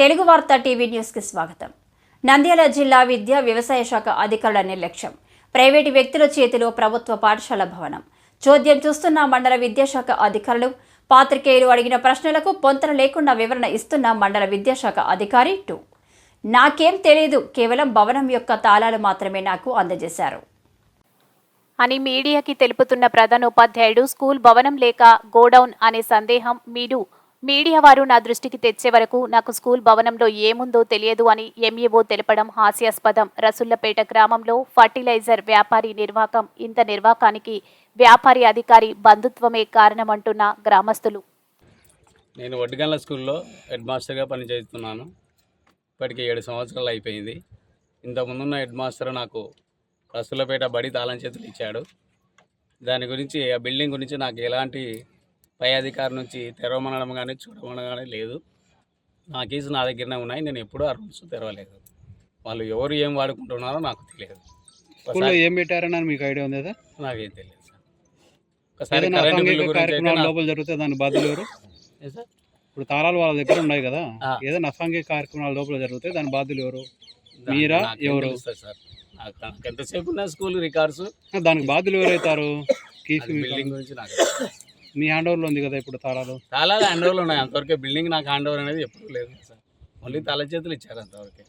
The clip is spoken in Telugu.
తెలుగు వార్త టీవీ న్యూస్కి స్వాగతం. నంద్యాల జిల్లా విద్యా వ్యవసాయ శాఖ అధికారుల నిర్లక్ష్యం. ప్రైవేటు వ్యక్తుల చేతిలో ప్రభుత్వ పాఠశాల భవనం. చోద్యం చూస్తున్న మండల విద్యాశాఖ అధికారులు. పాత్రికేయులు అడిగిన ప్రశ్నలకు పొంతన లేకుండా వివరణ ఇస్తున్న మండల విద్యాశాఖ అధికారి 2. నాకేం తెలియదు, కేవలం భవనం యొక్క తాళాలు మాత్రమే నాకు అందజేశారు అని మీడియాకి తెలుపుతున్న ప్రధానోపాధ్యాయుడు. స్కూల్ భవనం లేక గోడౌన్ అనే సందేహం మీడియా వారు నా దృష్టికి తెచ్చే వరకు నాకు స్కూల్ భవనంలో ఏముందో తెలియదు అని ఎంఈఓ తెలపడం హాస్యాస్పదం. రసుళ్లపేట గ్రామంలో ఫర్టిలైజర్ వ్యాపారి నిర్వాకం. ఇంత నిర్వాకానికి వ్యాపారి అధికారి బంధుత్వమే కారణమంటున్న గ్రామస్తులు. నేను వడ్డిగండ్ల స్కూల్లో హెడ్ మాస్టర్గా పనిచేస్తున్నాను. ఇప్పటికి 7 సంవత్సరాలు అయిపోయింది. ఇంతకుముందున్న హెడ్ మాస్టర్ నాకు రసుళ్లపేట బడి తాళం చేతులు ఇచ్చాడు. దాని గురించి ఆ బిల్డింగ్ గురించి నాకు ఎలాంటి పై అధికారి నుంచి తెరవమనడం కానీ చూడమనడం కానీ లేదు. నా కేసు నా దగ్గరనే ఉన్నాయి. నేను ఎప్పుడూ ఆ రూమ్స్ తెరవలేదు. వాళ్ళు ఎవరు ఏం వాడుకుంటున్నారో నాకు తెలియదు. స్కూల్లో ఏం పెట్టారని మీకు ఐడియా ఉంది కదా? నాకేం తెలియదు సార్. ఒకసారి కరెంటు బిల్లు గురించి లోపల జరిగితే దాని బాధ్యులు ఎవరు? సార్ ఇప్పుడు తాళాలు వాళ్ళ దగ్గర ఉన్నాయి కదా, ఏదైనా అసాంఘిక కార్యక్రమాల లోపల జరిగితే దాని బాధ్యులు ఎవరు? మీరా? ఎవరు సార్? నాకు ఎంతసేపు ఉన్న స్కూల్ రికార్డ్స్, దానికి బాధ్యులు ఎవరైతారు? బిల్డింగ్ గురించి నాకు మీ హ్యాండ్ ఓవర్లో ఉంది కదా ఇప్పుడు తాళాలు హ్యాండ్ ఓవర్లు ఉన్నాయి. అంతవరకే బిల్డింగ్ నాకు హ్యాండ్ ఓవర్ అనేది ఎప్పుడు లేదు సార్. ఓన్లీ తల చేతులు ఇచ్చారు అంతవరకే.